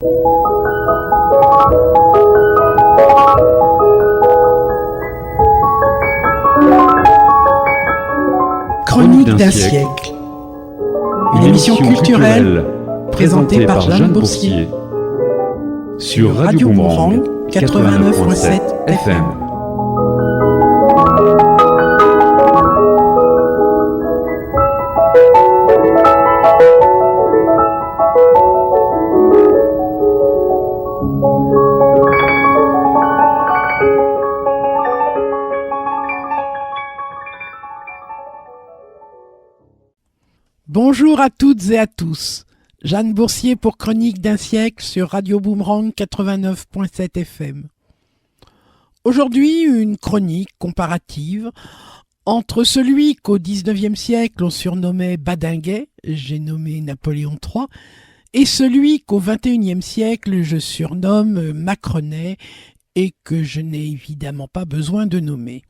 Chronique d'un siècle. Une émission culturelle présentée par Jeanne Boursier sur Radio Boomerang 89.7 FM. Bonjour à toutes et à tous. Jeanne Boursier pour Chronique d'un siècle sur Radio Boomerang 89.7 FM. Aujourd'hui, une chronique comparative entre celui qu'au XIXe siècle on surnommait Badinguet, j'ai nommé Napoléon III, et celui qu'au XXIe siècle je surnomme Macronet et que je n'ai évidemment pas besoin de nommer.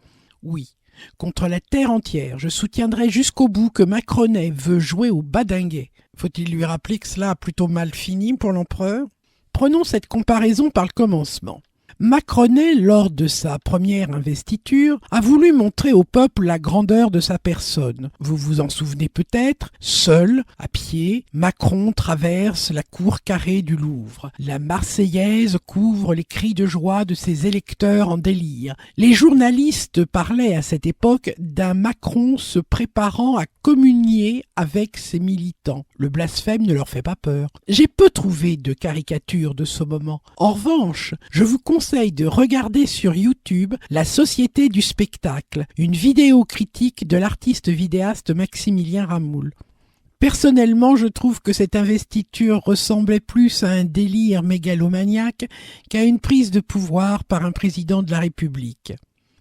Oui. Contre la terre entière, je soutiendrai jusqu'au bout que Macronet veut jouer au Badinguet. Faut-il lui rappeler que cela a plutôt mal fini pour l'empereur ? Prenons cette comparaison par le commencement. Macronet, lors de sa première investiture, a voulu montrer au peuple la grandeur de sa personne. Vous vous en souvenez peut-être, seul, à pied, Macron traverse la cour carrée du Louvre. La Marseillaise couvre les cris de joie de ses électeurs en délire. Les journalistes parlaient à cette époque d'un Macron se préparant à communier avec ses militants. Le blasphème ne leur fait pas peur. J'ai peu trouvé de caricatures de ce moment. En revanche, je vous conseille de regarder sur YouTube La Société du spectacle, une vidéo critique de l'artiste vidéaste Maximilien Ramoul. Personnellement, je trouve que cette investiture ressemblait plus à un délire mégalomaniaque qu'à une prise de pouvoir par un président de la République.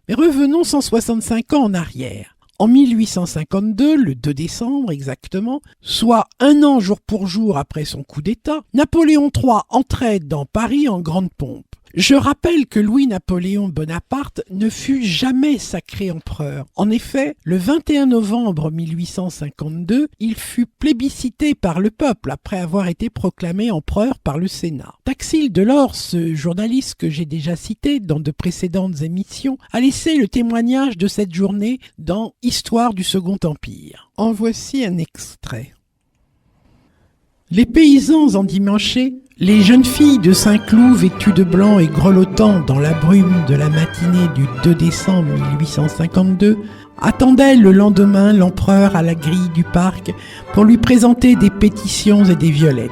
Mais revenons 165 ans en arrière. En 1852, le 2 décembre exactement, soit un an jour pour jour après son coup d'État, Napoléon III entrait dans Paris en grande pompe. Je rappelle que Louis-Napoléon Bonaparte ne fut jamais sacré empereur. En effet, le 21 novembre 1852, il fut plébiscité par le peuple après avoir été proclamé empereur par le Sénat. Taxile Delors, ce journaliste que j'ai déjà cité dans de précédentes émissions, a laissé le témoignage de cette journée dans Histoire du Second Empire. En voici un extrait. Les paysans endimanchés, les jeunes filles de Saint-Cloud vêtues de blanc et grelottant dans la brume de la matinée du 2 décembre 1852, attendaient le lendemain l'empereur à la grille du parc pour lui présenter des pétitions et des violettes.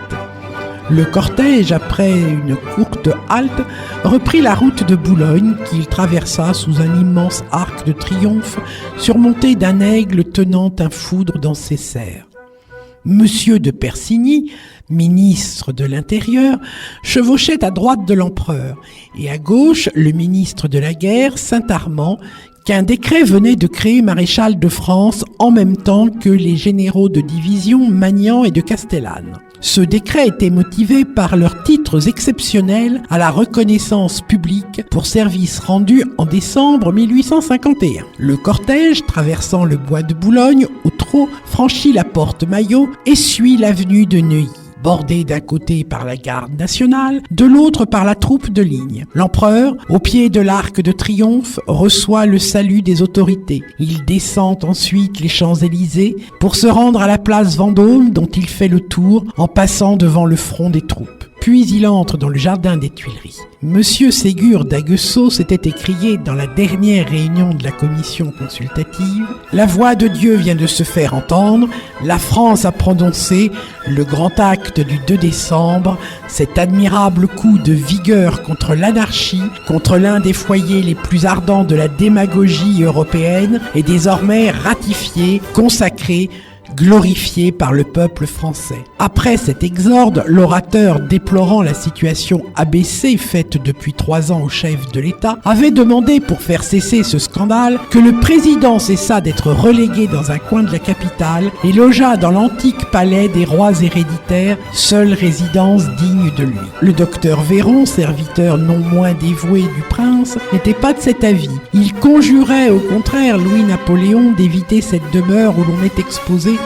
Le cortège, après une courte halte, reprit la route de Boulogne qu'il traversa sous un immense arc de triomphe surmonté d'un aigle tenant un foudre dans ses serres. Monsieur de Persigny, ministre de l'Intérieur, chevauchait à droite de l'empereur, et à gauche le ministre de la Guerre, Saint-Armand, qu'un décret venait de créer maréchal de France en même temps que les généraux de division Magnan et de Castellane. Ce décret était motivé par leurs titres exceptionnels à la reconnaissance publique pour services rendus en décembre 1851. Le cortège, traversant le bois de Boulogne, au trot, franchit la porte Maillot et suit l'avenue de Neuilly. Bordé d'un côté par la garde nationale, de l'autre par la troupe de ligne. L'empereur, au pied de l'arc de triomphe, reçoit le salut des autorités. Il descend ensuite les Champs-Élysées pour se rendre à la place Vendôme dont il fait le tour en passant devant le front des troupes. Puis il entre dans le jardin des Tuileries. Monsieur Ségur d'Aguesseau s'était écrié dans la dernière réunion de la commission consultative « La voix de Dieu vient de se faire entendre, la France a prononcé le grand acte du 2 décembre, cet admirable coup de vigueur contre l'anarchie, contre l'un des foyers les plus ardents de la démagogie européenne, est désormais ratifié, consacré, glorifié par le peuple français. Après cet exorde, l'orateur déplorant la situation abaissée faite depuis 3 ans au chef de l'État avait demandé pour faire cesser ce scandale que le président cessât d'être relégué dans un coin de la capitale et logeât dans l'antique palais des rois héréditaires, seule résidence digne de lui. Le docteur Véron, serviteur non moins dévoué du prince, n'était pas de cet avis. Il conjurait au contraire Louis-Napoléon d'éviter cette demeure où l'on est exposé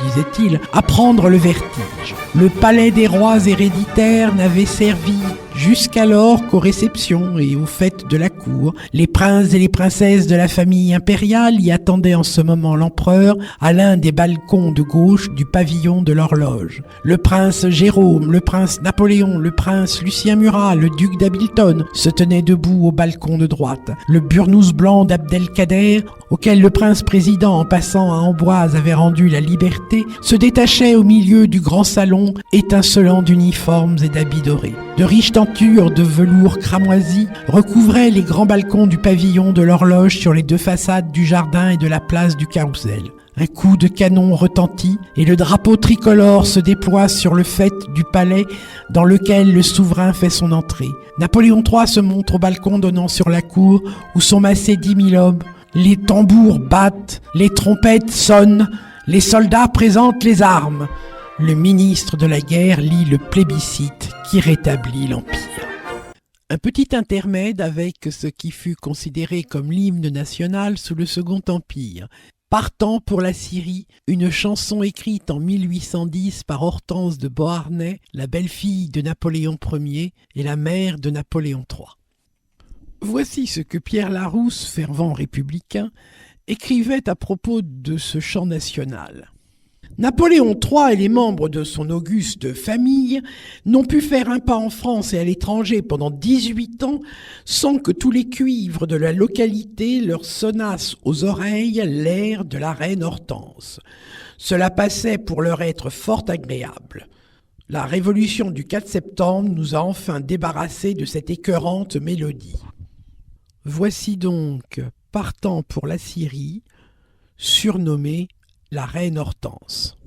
disait-il, à prendre le vertige. Le palais des rois héréditaires n'avait servi jusqu'alors qu'aux réceptions et aux fêtes de la cour. Les princes et les princesses de la famille impériale y attendaient en ce moment l'empereur à l'un des balcons de gauche du pavillon de l'horloge. Le prince Jérôme, le prince Napoléon, le prince Lucien Murat, le duc d'Hamilton se tenaient debout au balcon de droite. Le burnous blanc d'Abdelkader, auquel le prince président en passant à Amboise avait rendu la liberté, se détachait au milieu du grand salon étincelant d'uniformes et d'habits dorés. De riches tentures de velours cramoisi recouvraient les grands balcons du pavillon de l'horloge sur les deux façades du jardin et de la place du Carrousel. Un coup de canon retentit et le drapeau tricolore se déploie sur le faîte du palais dans lequel le souverain fait son entrée. Napoléon III se montre au balcon donnant sur la cour où sont massés 10 000 hommes. Les tambours battent, les trompettes sonnent, les soldats présentent les armes. Le ministre de la guerre lit le plébiscite qui rétablit l'Empire. Un petit intermède avec ce qui fut considéré comme l'hymne national sous le Second Empire. Partant pour la Syrie, une chanson écrite en 1810 par Hortense de Beauharnais, la belle-fille de Napoléon Ier et la mère de Napoléon III. Voici ce que Pierre Larousse, fervent républicain, écrivait à propos de ce chant national. Napoléon III et les membres de son auguste famille n'ont pu faire un pas en France et à l'étranger pendant 18 ans sans que tous les cuivres de la localité leur sonnassent aux oreilles l'air de la reine Hortense. Cela passait pour leur être fort agréable. La révolution du 4 septembre nous a enfin débarrassés de cette écœurante mélodie. Voici donc, partant pour la Syrie, surnommée la reine Hortense.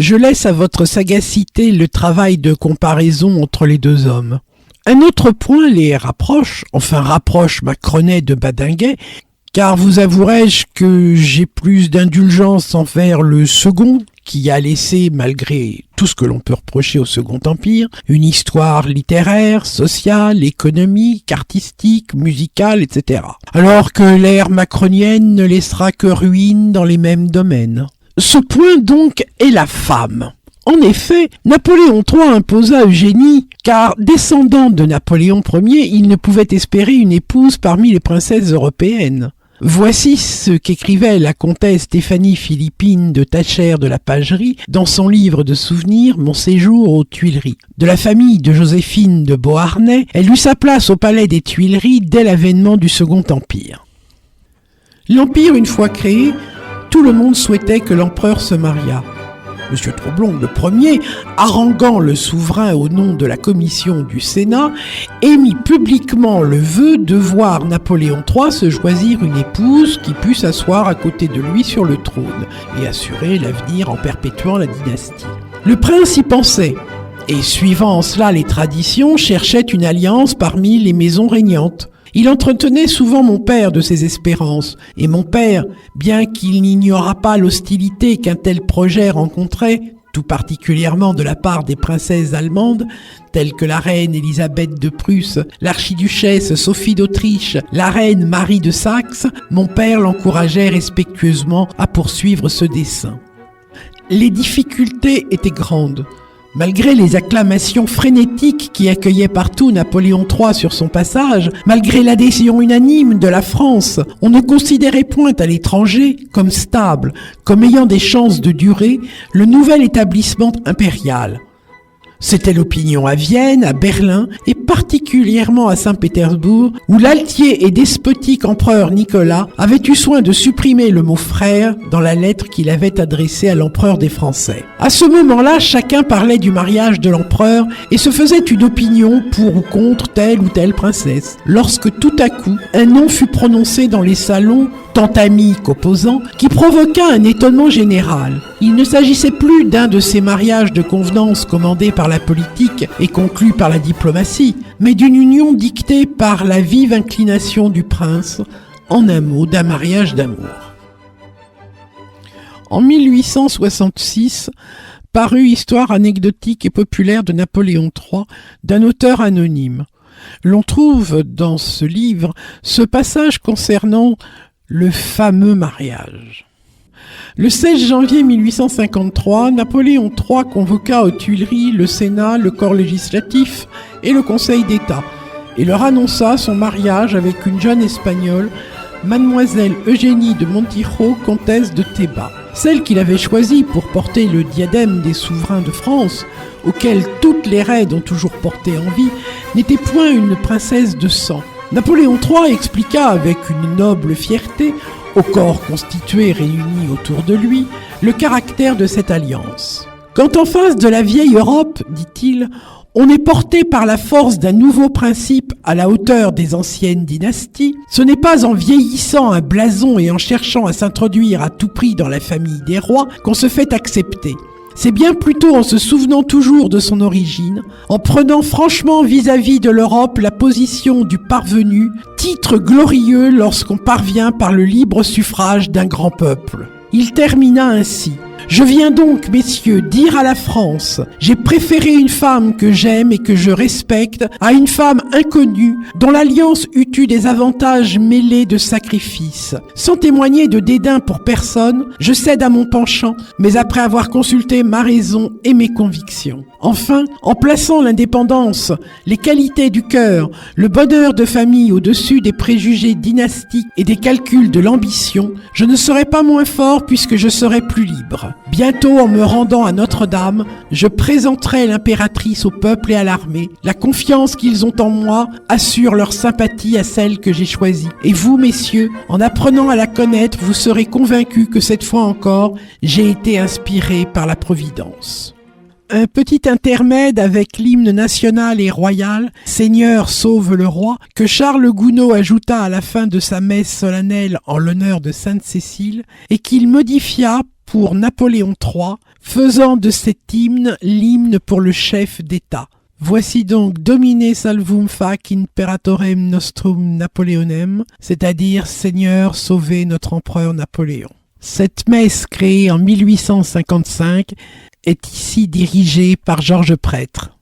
Je laisse à votre sagacité le travail de comparaison entre les deux hommes. Un autre point les rapproche Macronet de Badinguet, car vous avouerai-je que j'ai plus d'indulgence envers le second qui a laissé, malgré tout ce que l'on peut reprocher au Second Empire, une histoire littéraire, sociale, économique, artistique, musicale, etc. Alors que l'ère macronienne ne laissera que ruines dans les mêmes domaines. Ce point donc est la femme. En effet, Napoléon III imposa Eugénie, car descendant de Napoléon Ier, il ne pouvait espérer une épouse parmi les princesses européennes. Voici ce qu'écrivait la comtesse Stéphanie Philippine de Tacher de la Pagerie dans son livre de souvenirs « Mon séjour aux Tuileries ». De la famille de Joséphine de Beauharnais, elle eut sa place au palais des Tuileries dès l'avènement du Second Empire. L'Empire une fois créé, tout le monde souhaitait que l'empereur se mariât. M. Troblon, le premier, haranguant le souverain au nom de la commission du Sénat, émit publiquement le vœu de voir Napoléon III se choisir une épouse qui pût s'asseoir à côté de lui sur le trône et assurer l'avenir en perpétuant la dynastie. Le prince y pensait, et suivant en cela les traditions, cherchait une alliance parmi les maisons régnantes. Il entretenait souvent mon père de ses espérances, et mon père, bien qu'il n'ignorât pas l'hostilité qu'un tel projet rencontrait, tout particulièrement de la part des princesses allemandes, telles que la reine Élisabeth de Prusse, l'archiduchesse Sophie d'Autriche, la reine Marie de Saxe, mon père l'encourageait respectueusement à poursuivre ce dessein. Les difficultés étaient grandes. Malgré les acclamations frénétiques qui accueillaient partout Napoléon III sur son passage, malgré l'adhésion unanime de la France, on ne considérait point à l'étranger comme stable, comme ayant des chances de durer, le nouvel établissement impérial. C'était l'opinion à Vienne, à Berlin et particulièrement à Saint-Pétersbourg, où l'altier et despotique empereur Nicolas avait eu soin de supprimer le mot frère dans la lettre qu'il avait adressée à l'empereur des Français. À ce moment-là, chacun parlait du mariage de l'empereur et se faisait une opinion pour ou contre telle ou telle princesse. Lorsque tout à coup, un nom fut prononcé dans les salons, tant amis qu'opposants, qui provoqua un étonnement général. Il ne s'agissait plus d'un de ces mariages de convenance commandés par la politique et conclus par la diplomatie, mais d'une union dictée par la vive inclination du prince, en un mot, d'un mariage d'amour. En 1866, parut Histoire anecdotique et populaire de Napoléon III d'un auteur anonyme. L'on trouve dans ce livre ce passage concernant le fameux mariage. Le 16 janvier 1853, Napoléon III convoqua aux Tuileries le Sénat, le corps législatif et le Conseil d'État, et leur annonça son mariage avec une jeune Espagnole, mademoiselle Eugénie de Montijo, comtesse de Théba. Celle qu'il avait choisie pour porter le diadème des souverains de France, auquel toutes les reines ont toujours porté envie, n'était point une princesse de sang. Napoléon III expliqua avec une noble fierté, au corps constitué réuni autour de lui, le caractère de cette alliance. Quand en face de la vieille Europe, dit-il, on est porté par la force d'un nouveau principe à la hauteur des anciennes dynasties, ce n'est pas en vieillissant un blason et en cherchant à s'introduire à tout prix dans la famille des rois qu'on se fait accepter. C'est bien plutôt en se souvenant toujours de son origine, en prenant franchement vis-à-vis de l'Europe la position du parvenu, titre glorieux lorsqu'on parvient par le libre suffrage d'un grand peuple. Il termina ainsi. Je viens donc, messieurs, dire à la France, j'ai préféré une femme que j'aime et que je respecte à une femme inconnue dont l'alliance eût eu des avantages mêlés de sacrifices. Sans témoigner de dédain pour personne, je cède à mon penchant, mais après avoir consulté ma raison et mes convictions. Enfin, en plaçant l'indépendance, les qualités du cœur, le bonheur de famille au-dessus des préjugés dynastiques et des calculs de l'ambition, je ne serai pas moins fort puisque je serai plus libre. Bientôt, en me rendant à Notre-Dame, je présenterai l'impératrice au peuple et à l'armée. La confiance qu'ils ont en moi assure leur sympathie à celle que j'ai choisie. Et vous, messieurs, en apprenant à la connaître, vous serez convaincus que cette fois encore, j'ai été inspiré par la Providence. Un petit intermède avec l'hymne national et royal « Seigneur, sauve le roi » que Charles Gounod ajouta à la fin de sa messe solennelle en l'honneur de Sainte-Cécile et qu'il modifia pour Napoléon III, faisant de cet hymne l'hymne pour le chef d'État. Voici donc Domine salvum fac imperatorem nostrum Napoleonem, c'est-à-dire Seigneur, sauvez notre empereur Napoléon. Cette messe, créée en 1855, est ici dirigée par Georges Prêtre.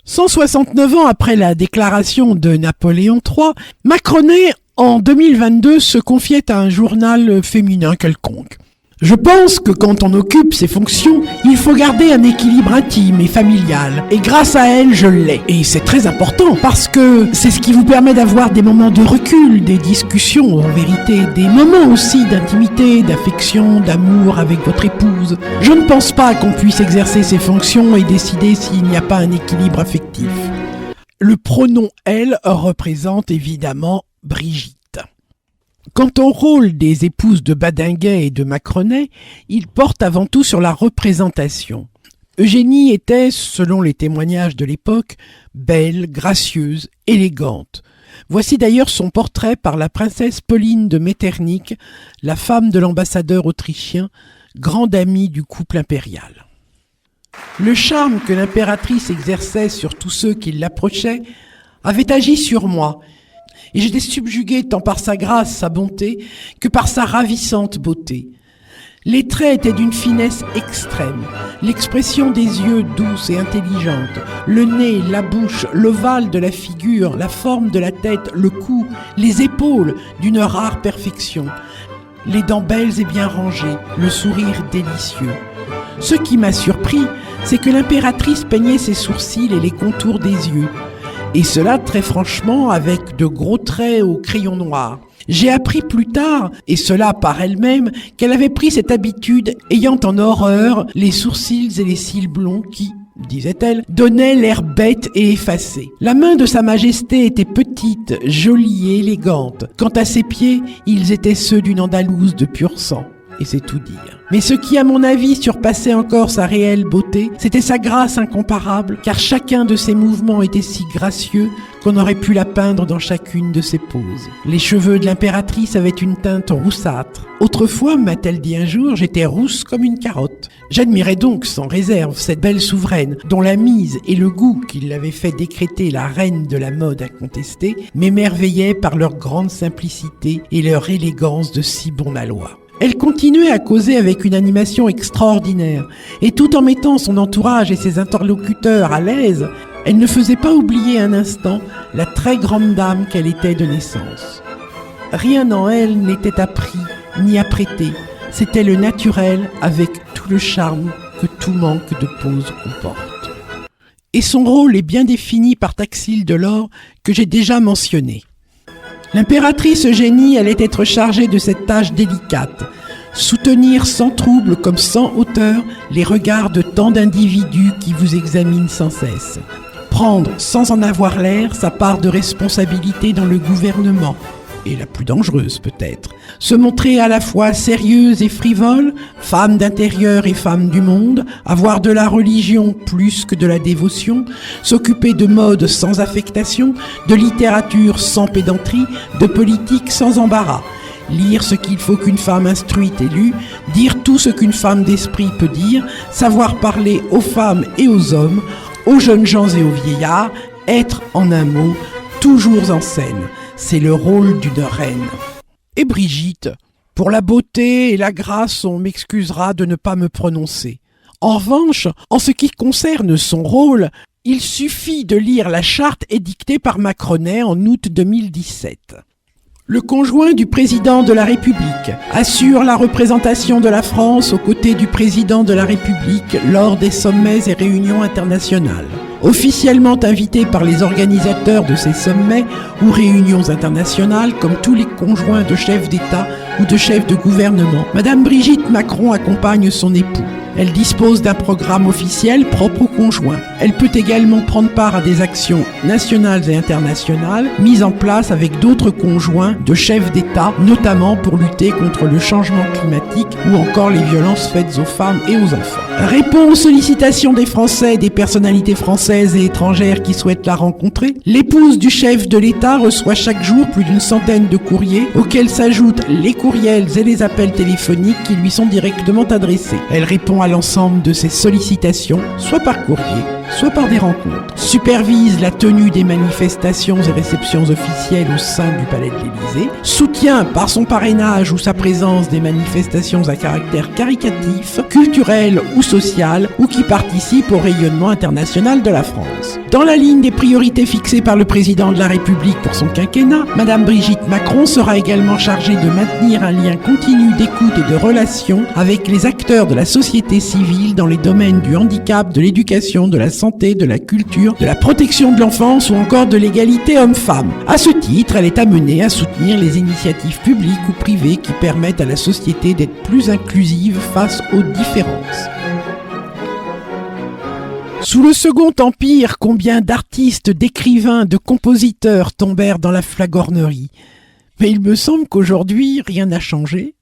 « 169 ans après la déclaration de Napoléon III, Macronet, en 2022, se confiait à un journal féminin quelconque. Je pense que quand on occupe ces fonctions, il faut garder un équilibre intime et familial. Et grâce à elle, je l'ai. Et c'est très important parce que c'est ce qui vous permet d'avoir des moments de recul, des discussions, en vérité, des moments aussi d'intimité, d'affection, d'amour avec votre épouse. Je ne pense pas qu'on puisse exercer ces fonctions et décider s'il n'y a pas un équilibre affectif. Le pronom « elle » représente évidemment Brigitte. Quant au rôle des épouses de Badinguet et de Macronet, il porte avant tout sur la représentation. Eugénie était, selon les témoignages de l'époque, belle, gracieuse, élégante. Voici d'ailleurs son portrait par la princesse Pauline de Metternich, la femme de l'ambassadeur autrichien, grande amie du couple impérial. Le charme que l'impératrice exerçait sur tous ceux qui l'approchaient avait agi sur moi, et j'étais subjugué tant par sa grâce, sa bonté, que par sa ravissante beauté. Les traits étaient d'une finesse extrême. L'expression des yeux douce et intelligente, le nez, la bouche, l'ovale de la figure, la forme de la tête, le cou, les épaules d'une rare perfection. Les dents belles et bien rangées, le sourire délicieux. Ce qui m'a surpris, c'est que l'impératrice peignait ses sourcils et les contours des yeux. Et cela, très franchement, avec de gros traits au crayon noir. J'ai appris plus tard, et cela par elle-même, qu'elle avait pris cette habitude, ayant en horreur les sourcils et les cils blonds qui, disait-elle, donnaient l'air bête et effacé. La main de Sa Majesté était petite, jolie et élégante. Quant à ses pieds, ils étaient ceux d'une Andalouse de pur sang. Et c'est tout dire. Mais ce qui, à mon avis, surpassait encore sa réelle beauté, c'était sa grâce incomparable, car chacun de ses mouvements était si gracieux qu'on aurait pu la peindre dans chacune de ses poses. Les cheveux de l'impératrice avaient une teinte roussâtre. Autrefois, m'a-t-elle dit un jour, j'étais rousse comme une carotte. J'admirais donc sans réserve cette belle souveraine, dont la mise et le goût qui l'avaient fait décréter la reine de la mode incontestée m'émerveillaient par leur grande simplicité et leur élégance de si bon aloi. Elle continuait à causer avec une animation extraordinaire, et tout en mettant son entourage et ses interlocuteurs à l'aise, elle ne faisait pas oublier un instant la très grande dame qu'elle était de naissance. Rien en elle n'était appris ni apprêté, c'était le naturel avec tout le charme que tout manque de pose comporte. Et son rôle est bien défini par Taxile Delord que j'ai déjà mentionné. L'impératrice Eugénie allait être chargée de cette tâche délicate, soutenir sans trouble comme sans hauteur les regards de tant d'individus qui vous examinent sans cesse, prendre sans en avoir l'air sa part de responsabilité dans le gouvernement, et la plus dangereuse peut-être, se montrer à la fois sérieuse et frivole, femme d'intérieur et femme du monde, avoir de la religion plus que de la dévotion, s'occuper de mode sans affectation, de littérature sans pédanterie, de politique sans embarras, lire ce qu'il faut qu'une femme instruite ait lu, dire tout ce qu'une femme d'esprit peut dire, savoir parler aux femmes et aux hommes, aux jeunes gens et aux vieillards, être en un mot, toujours en scène. C'est le rôle d'une reine. Et Brigitte, pour la beauté et la grâce, on m'excusera de ne pas me prononcer. En revanche, en ce qui concerne son rôle, il suffit de lire la charte édictée par Macronet en août 2017. Le conjoint du président de la République assure la représentation de la France aux côtés du président de la République lors des sommets et réunions internationales. Officiellement invité par les organisateurs de ces sommets ou réunions internationales comme tous les conjoints de chefs d'État ou de chefs de gouvernement, Madame Brigitte Macron accompagne son époux. Elle dispose d'un programme officiel propre au conjoint. Elle peut également prendre part à des actions nationales et internationales mises en place avec d'autres conjoints de chefs d'État, notamment pour lutter contre le changement climatique ou encore les violences faites aux femmes et aux enfants. Répond aux sollicitations des Français et des personnalités françaises et étrangères qui souhaitent la rencontrer. L'épouse du chef de l'État reçoit chaque jour plus d'une centaine de courriers auxquels s'ajoutent les courriels et les appels téléphoniques qui lui sont directement adressés. Elle répond à l'ensemble de ces sollicitations, soit par courrier, soit par des rencontres. Supervise la tenue des manifestations et réceptions officielles au sein du Palais de l'Élysée. Soutient par son parrainage ou sa présence des manifestations à caractère caritatif, culturel ou social, ou qui participent au rayonnement international de la France. Dans la ligne des priorités fixées par le président de la République pour son quinquennat, Madame Brigitte Macron sera également chargée de maintenir un lien continu d'écoute et de relation avec les acteurs de la société civile dans les domaines du handicap, de l'éducation, de la santé, de la culture, de la protection de l'enfance ou encore de l'égalité homme-femme. À ce titre, elle est amenée à soutenir les initiatives publiques ou privées qui permettent à la société d'être plus inclusive face aux différences. Sous le Second Empire, combien d'artistes, d'écrivains, de compositeurs tombèrent dans la flagornerie. Mais il me semble qu'aujourd'hui, rien n'a changé.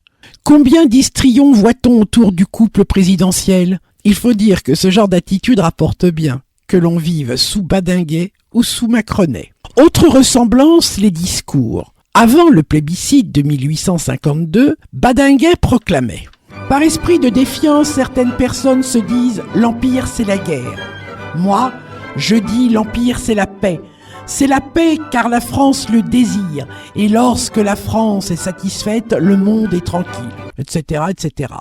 Combien d'histrions voit-on autour du couple présidentiel ? Il faut dire que ce genre d'attitude rapporte bien, que l'on vive sous Badinguet ou sous Macronet. Autre ressemblance, les discours. Avant le plébiscite de 1852, Badinguet proclamait « Par esprit de défiance, certaines personnes se disent « l'Empire, c'est la guerre ». Moi, je dis « l'Empire, c'est la paix ». C'est la paix car la France le désire, et lorsque la France est satisfaite, le monde est tranquille, etc., etc.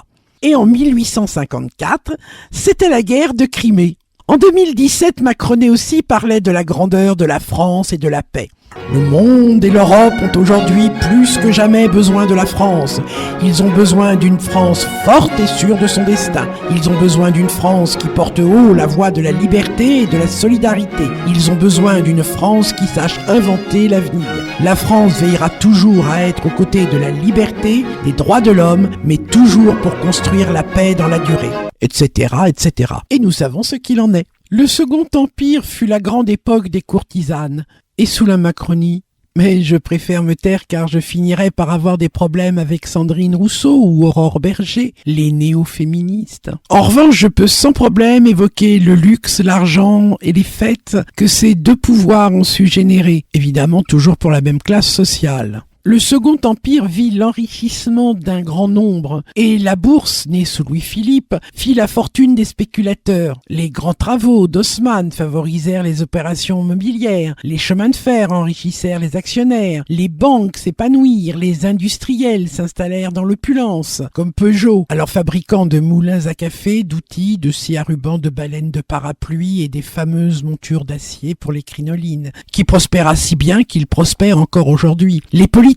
Et en 1854, c'était la guerre de Crimée. En 2017, Macronet aussi parlait de la grandeur de la France et de la paix. Le monde et l'Europe ont aujourd'hui plus que jamais besoin de la France. Ils ont besoin d'une France forte et sûre de son destin. Ils ont besoin d'une France qui porte haut la voix de la liberté et de la solidarité. Ils ont besoin d'une France qui sache inventer l'avenir. La France veillera toujours à être aux côtés de la liberté, des droits de l'homme, mais toujours pour construire la paix dans la durée, etc., etc. Et nous savons ce qu'il en est. Le Second Empire fut la grande époque des courtisanes. Et sous la Macronie, mais je préfère me taire car je finirai par avoir des problèmes avec Sandrine Rousseau ou Aurore Berger, les néo-féministes. En revanche, je peux sans problème évoquer le luxe, l'argent et les fêtes que ces deux pouvoirs ont su générer, évidemment toujours pour la même classe sociale. Le Second Empire vit l'enrichissement d'un grand nombre et la bourse, née sous Louis-Philippe, fit la fortune des spéculateurs. Les grands travaux d'Haussmann favorisèrent les opérations mobilières, les chemins de fer enrichissèrent les actionnaires, les banques s'épanouirent, les industriels s'installèrent dans l'opulence, comme Peugeot, alors fabricant de moulins à café, d'outils, de scies à ruban, de baleines, de parapluies et des fameuses montures d'acier pour les crinolines, qui prospéra si bien qu'ils prospèrent encore aujourd'hui. Les politiques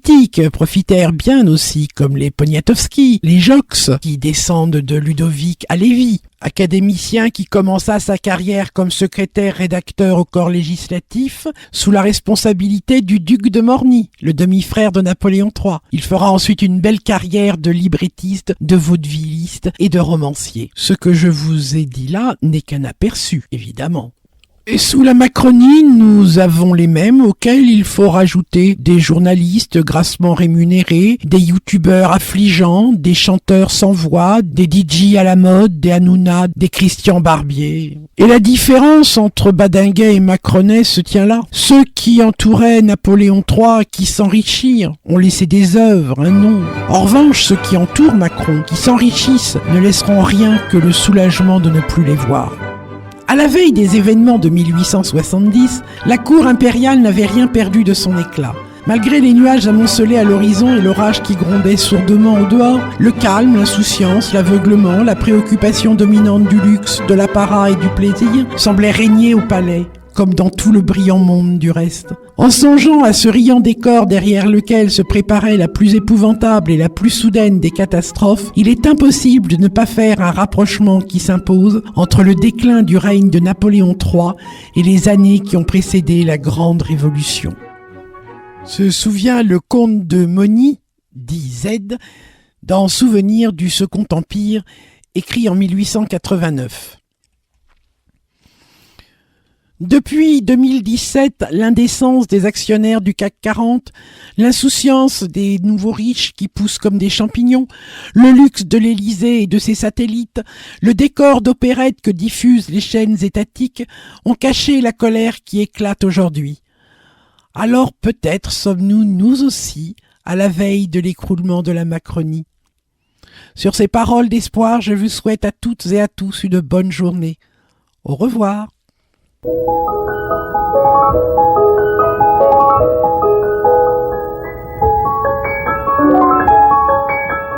profitèrent bien aussi, comme les Poniatowski, les Jox, qui descendent de Ludovic à Lévy, académicien qui commença sa carrière comme secrétaire-rédacteur au corps législatif sous la responsabilité du duc de Morny, le demi-frère de Napoléon III. Il fera ensuite une belle carrière de librettiste, de vaudevilliste et de romancier. Ce que je vous ai dit là n'est qu'un aperçu, évidemment. Et sous la Macronie, nous avons les mêmes auxquels il faut rajouter des journalistes grassement rémunérés, des youtubeurs affligeants, des chanteurs sans voix, des DJ à la mode, des Hanouna, des Christian Barbier. Et la différence entre Badinguet et Macronet se tient là. Ceux qui entouraient Napoléon III, qui s'enrichirent, ont laissé des œuvres, un nom. En revanche, ceux qui entourent Macron, qui s'enrichissent, ne laisseront rien que le soulagement de ne plus les voir. À la veille des événements de 1870, la cour impériale n'avait rien perdu de son éclat. Malgré les nuages amoncelés à l'horizon et l'orage qui grondait sourdement au dehors, le calme, l'insouciance, l'aveuglement, la préoccupation dominante du luxe, de l'apparat et du plaisir semblaient régner au palais, comme dans tout le brillant monde du reste. En songeant à ce riant décor derrière lequel se préparait la plus épouvantable et la plus soudaine des catastrophes, il est impossible de ne pas faire un rapprochement qui s'impose entre le déclin du règne de Napoléon III et les années qui ont précédé la Grande Révolution. Se souvient le comte de Mony, dit Z, dans Souvenir du Second Empire, écrit en 1889. Depuis 2017, l'indécence des actionnaires du CAC 40, l'insouciance des nouveaux riches qui poussent comme des champignons, le luxe de l'Élysée et de ses satellites, le décor d'opérette que diffusent les chaînes étatiques ont caché la colère qui éclate aujourd'hui. Alors peut-être sommes-nous, nous aussi, à la veille de l'écroulement de la Macronie. Sur ces paroles d'espoir, je vous souhaite à toutes et à tous une bonne journée. Au revoir.